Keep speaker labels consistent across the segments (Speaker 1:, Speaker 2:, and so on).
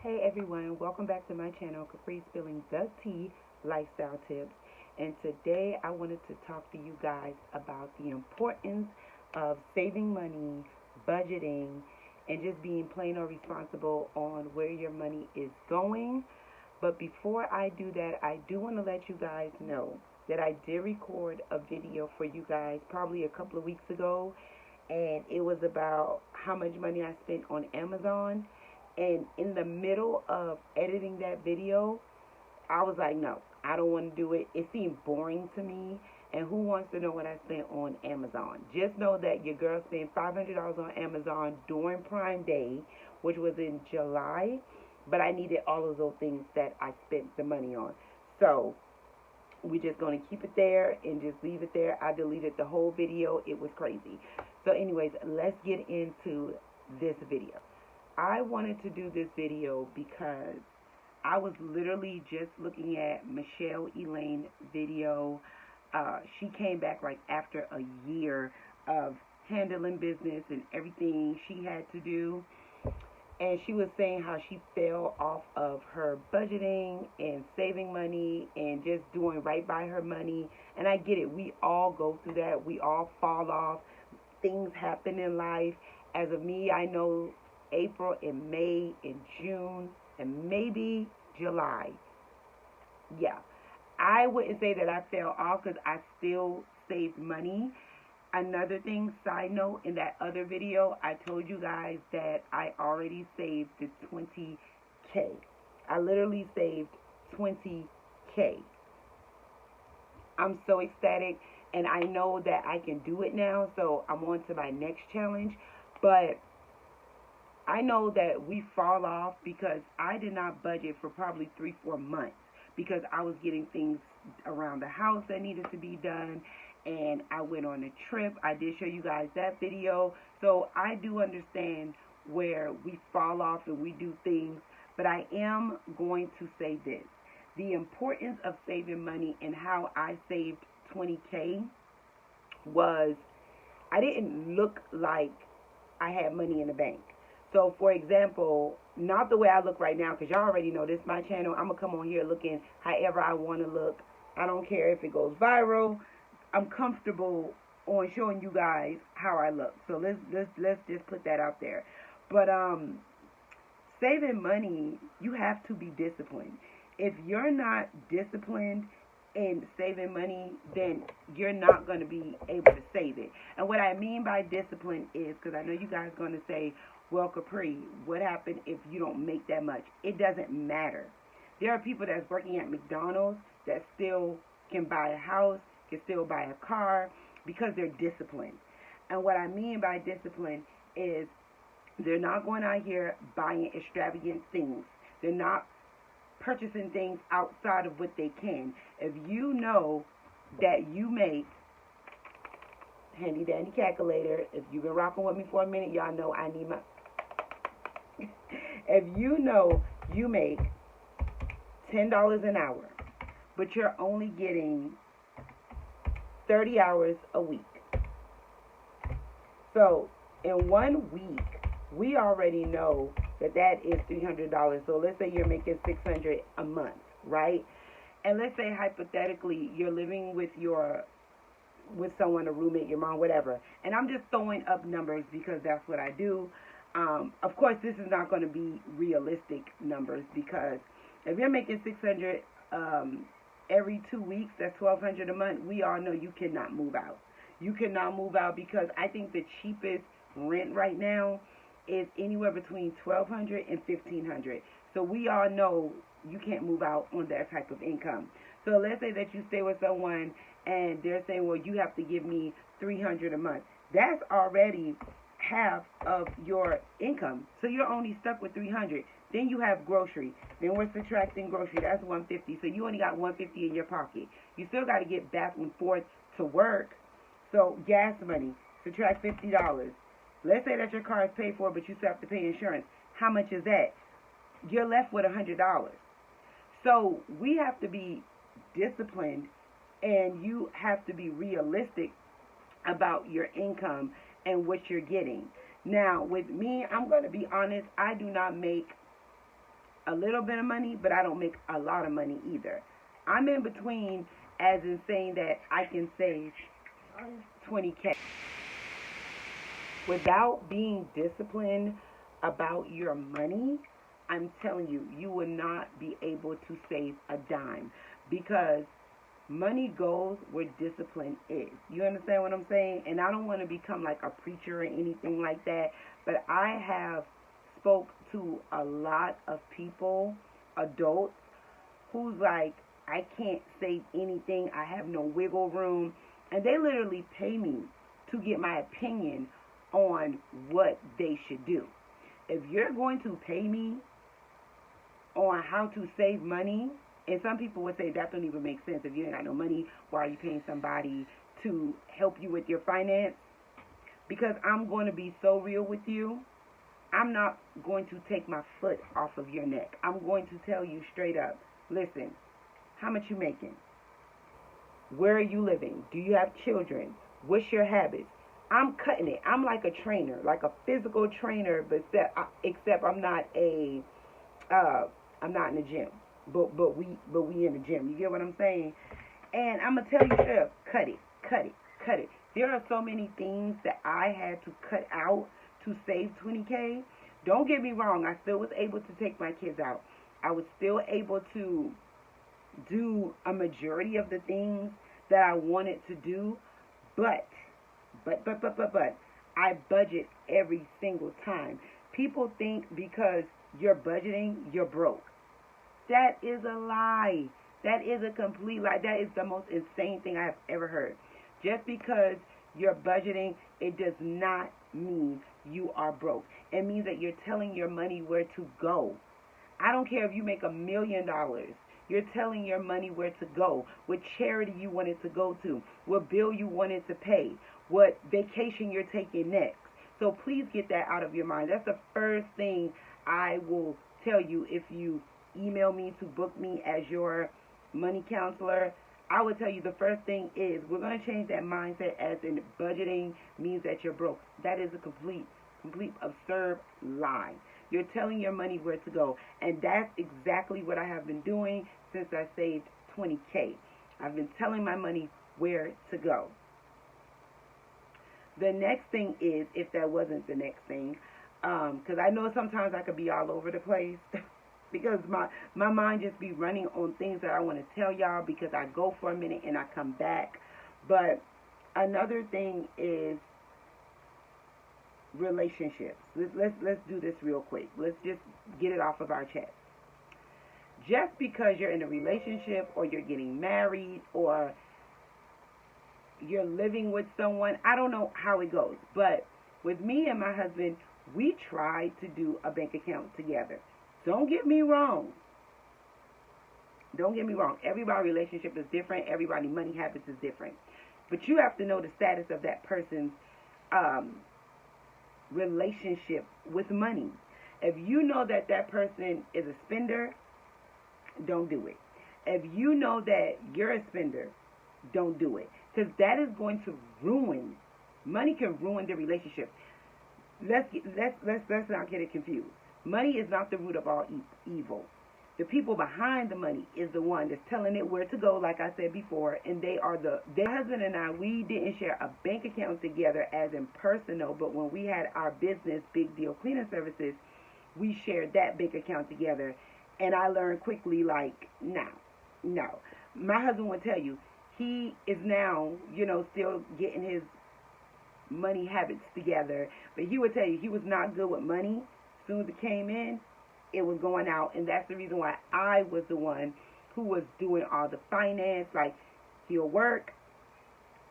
Speaker 1: Hey everyone, welcome back to my channel, CapriSpillingthetea Lifestyle Tips. And today I wanted to talk to you guys about the importance of saving money, budgeting, and just being plain or responsible on where your money is going. But before I do that, I do want to let you guys know that I did record a video for you guys probably a couple of weeks ago, and it was about how much money I spent on Amazon. And in the middle of editing that video, I was like, no, I don't want to do it. It seemed boring to me. And who wants to know what I spent on Amazon? Just know that your girl spent $500 on Amazon during Prime Day, which was in July. But I needed all of those things that I spent the money on. So we're just going to keep it there and just leave it there. I deleted the whole video. It was crazy. So anyways, let's get into this video. I wanted to do this video because I was literally just looking at Michelle Elaine's video. She came back like after a year of handling business and everything she had to do. And she was saying how she fell off of her budgeting and saving money and just doing right by her money. And I get it. We all go through that. We all fall off. Things happen in life. As of me, I know April and May and June and maybe July. Yeah. I wouldn't say that I fell off because I still saved money. Another thing, side note, in that other video, I told you guys that I already saved the 20K. I literally saved 20K. I'm so ecstatic, and I know that I can do it now, so I'm on to my next challenge. But I know that we fall off because I did not budget for probably 3-4 months because I was getting things around the house that needed to be done, and I went on a trip. I did show you guys that video. So I do understand where we fall off and we do things, but I am going to say this. The importance of saving money and how I saved 20K was I didn't look like I had money in the bank. So, for example, not the way I look right now, because y'all already know this is my channel. I'm going to come on here looking however I want to look. I don't care if it goes viral. I'm comfortable on showing you guys how I look. So, let's just put that out there. But saving money, you have to be disciplined. If you're not disciplined in saving money, then you're not going to be able to save it. And what I mean by discipline is, because I know you guys are going to say, well, Capri, what happened if you don't make that much? It doesn't matter. There are people that's working at McDonald's that still can buy a house, can still buy a car because they're disciplined. And what I mean by discipline is they're not going out here buying extravagant things. They're not purchasing things outside of what they can. If you know that you make handy dandy calculator, if you've been rocking with me for a minute, y'all know I need my if you know you make $10 an hour, but you're only getting 30 hours a week. So in 1 week, we already know that is $300. So let's say you're making $600 a month, right? And let's say hypothetically you're living with someone, a roommate, your mom, whatever. And I'm just throwing up numbers because that's what I do. Of course, this is not going to be realistic numbers because if you're making $600 every 2 weeks, that's $1,200 a month. We all know you cannot move out. You cannot move out because I think the cheapest rent right now is anywhere between $1,200 and $1,500. So we all know you can't move out on that type of income. So let's say that you stay with someone and they're saying, well, you have to give me $300 a month. That's already half of your income. So you're only stuck with $300. Then you have grocery. Then we're subtracting grocery. That's $150. So you only got $150 in your pocket. You still got to get back and forth to work. So gas money, subtract $50. Let's say that your car is paid for, but you still have to pay insurance. How much is that? You're left with $100. So we have to be disciplined, and you have to be realistic about your income and what you're getting. Now, with me, I'm going to be honest, I do not make a little bit of money, but I don't make a lot of money either. I'm in between, as in saying that I can save $20K. Without being disciplined about your money, I'm telling you, you will not be able to save a dime, because money goes where discipline is. You understand what I'm saying? And I don't want to become like a preacher or anything like that, but I have spoke to a lot of people, adults, who's like, I can't save anything, I have no wiggle room, and they literally pay me to get my opinion on what they should do. If you're going to pay me on how to save money, and some people would say that don't even make sense. If you ain't got no money, why are you paying somebody to help you with your finance? Because I'm going to be so real with you. I'm not going to take my foot off of your neck. I'm going to tell you straight up, listen, how much you making? Where are you living? Do you have children? What's your habits? I'm cutting it. I'm like a trainer, like a physical trainer, but except I'm not I'm not in the gym. But we in the gym. You get what I'm saying? And I'm gonna tell you straight up, cut it. There are so many things that I had to cut out to save $20K. Don't get me wrong, I still was able to take my kids out. I was still able to do a majority of the things that I wanted to do, but I budget every single time. People think because you're budgeting, you're broke. That is a lie. That is a complete lie. That is the most insane thing I've ever heard. Just because you're budgeting, it does not mean you are broke. It means that you're telling your money where to go. I don't care if you make $1 million. You're telling your money where to go, what charity you want it to go to, what bill you want it to pay, what vacation you're taking next. So please get that out of your mind. That's the first thing I will tell you if you email me to book me as your money counselor. I would tell you the first thing is we're going to change that mindset, as in budgeting means that you're broke. That is a complete absurd lie. You're telling your money where to go. And that's exactly what I have been doing since I saved $20K. I've been telling my money where to go. The next thing is, if that wasn't the next thing, because I know sometimes I could be all over the place because my mind just be running on things that I want to tell y'all, because I go for a minute and I come back. But another thing is relationships. Let's do this real quick. Let's just get it off of our chest. Just because you're in a relationship, or you're getting married, or you're living with someone, I don't know how it goes, but with me and my husband, we tried to do a bank account together. Don't get me wrong. Everybody's relationship is different. Everybody's money habits is different. But you have to know the status of that person's relationship with money. If you know that that person is a spender, don't do it. If you know that you're a spender, don't do it, because that is going to ruin. Money can ruin the relationship. Let's not get it confused. Money is not the root of all evil. The people behind the money is the one that's telling it where to go, like I said before, and their husband and I, we didn't share a bank account together as in personal, but when we had our business, Big Deal Cleaning Services, we shared that bank account together, and I learned quickly, like, no. My husband would tell you, he is now, still getting his money habits together, but he would tell you he was not good with money. As soon as it came in, it was going out, and that's the reason why I was the one who was doing all the finance. Like, he'll work,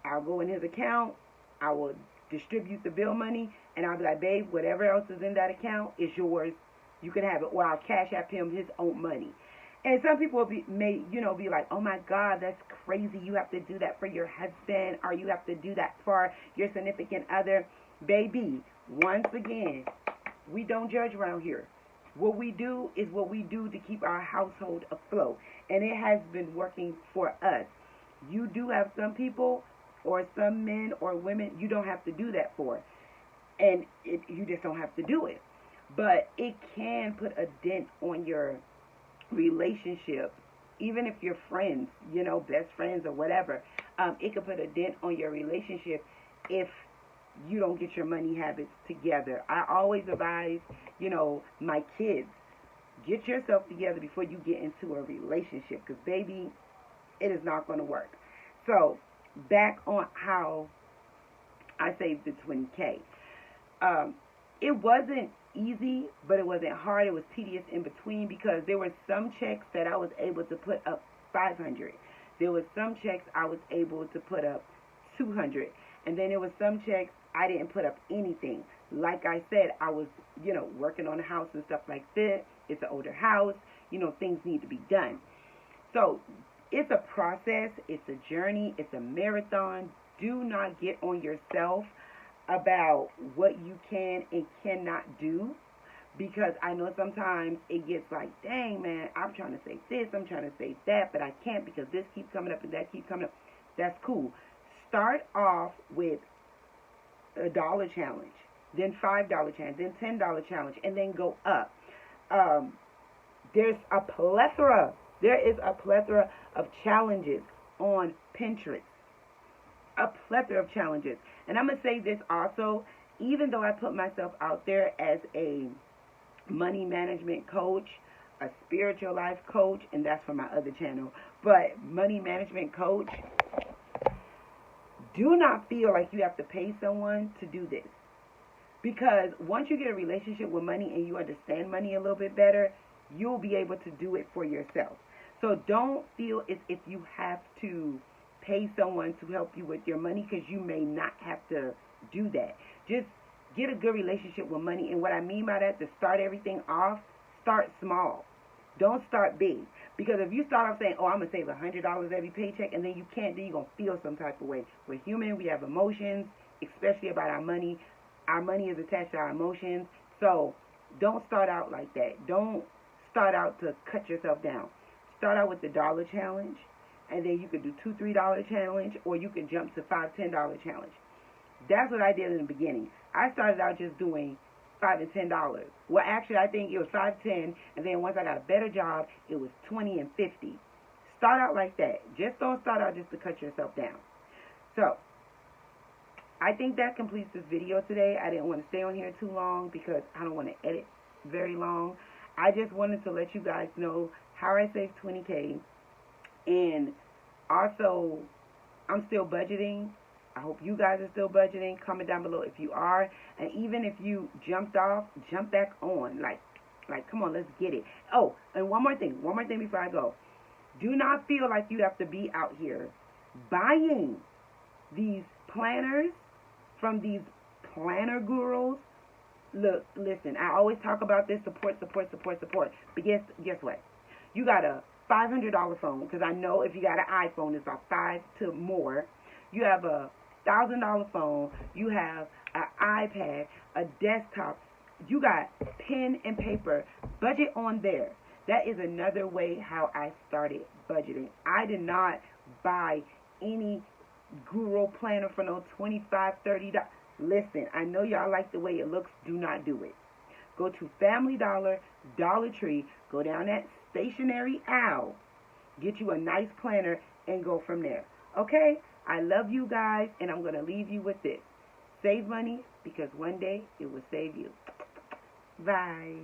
Speaker 1: I'll go in his account, I will distribute the bill money, and I'll be like, babe, whatever else is in that account is yours. You can have it, or I'll cash app him his own money. And some people may be like, oh my God, that's crazy. You have to do that for your husband, or you have to do that for your significant other. Baby, once again, we don't judge around here. What we do is what we do to keep our household afloat. And it has been working for us. You do have some people, or some men or women, you don't have to do that for. And you just don't have to do it. but it can put a dent on your relationship, even if you're friends, you know, best friends or whatever. It could put a dent on your relationship if you don't get your money habits together. I always advise, you know, my kids, get yourself together before you get into a relationship, because baby, it is not going to work. So back on how I saved the 20K. It wasn't easy, but it wasn't hard. It was tedious in between, because there were some checks that I was able to put up 500. There was some checks I was able to put up 200. And then there was some checks I didn't put up anything. Like I said, I was, you know, working on the house and stuff like this. It's an older house. You know, things need to be done. So it's a process. It's a journey. It's a marathon. Do not get on yourself about what you can and cannot do, because I know sometimes it gets like, dang, man, I'm trying to say this, I'm trying to say that, but I can't because this keeps coming up and that keeps coming up. That's cool. Start off with a $1 challenge, then $5 challenge, then $10 challenge, and then go up. There is a plethora of challenges on Pinterest. A plethora of challenges. And I'm going to say this also, even though I put myself out there as a money management coach, a spiritual life coach, and that's for my other channel, but money management coach, do not feel like you have to pay someone to do this. Because once you get a relationship with money and you understand money a little bit better, you'll be able to do it for yourself. So don't feel as if you have to pay someone to help you with your money, because you may not have to do that. Just get a good relationship with money. And what I mean by that, to start everything off, start small. Don't start big. Because if you start off saying, oh, I'm going to save $100 every paycheck, and then you can't, then you're going to feel some type of way. We're human. We have emotions, especially about our money. Our money is attached to our emotions. So don't start out like that. Don't start out to cut yourself down. Start out with the $1 challenge. And then you could do $2, $3 challenge, or you can jump to $5, $10 challenge. That's what I did in the beginning. I started out just doing $5 and $10. Well, actually, I think it was $5, $10, and then once I got a better job, it was $20 and $50. Start out like that. Just don't start out just to cut yourself down. So I think that completes this video today. I didn't want to stay on here too long because I don't want to edit very long. I just wanted to let you guys know how I saved 20K. And also, I'm still budgeting. I hope you guys are still budgeting. Comment down below if you are. And even if you jumped off, jump back on. Like, come on, let's get it. Oh, and one more thing before I go. Do not feel like you have to be out here buying these planners from these planner gurus. Look, listen, I always talk about this, support. But guess what? You got a $500 phone, because I know if you got an iPhone, it's about $5 to more. You have a $1,000 phone. You have an iPad, a desktop. You got pen and paper. Budget on there. That is another way how I started budgeting. I did not buy any guru planner for no $25, $30. Listen, I know y'all like the way it looks. Do not do it. Go to Family Dollar, Dollar Tree, go down that stationary aisle, get you a nice planner, and go from there. Okay? I love you guys, and I'm going to leave you with this. Save money, because one day it will save you. Bye.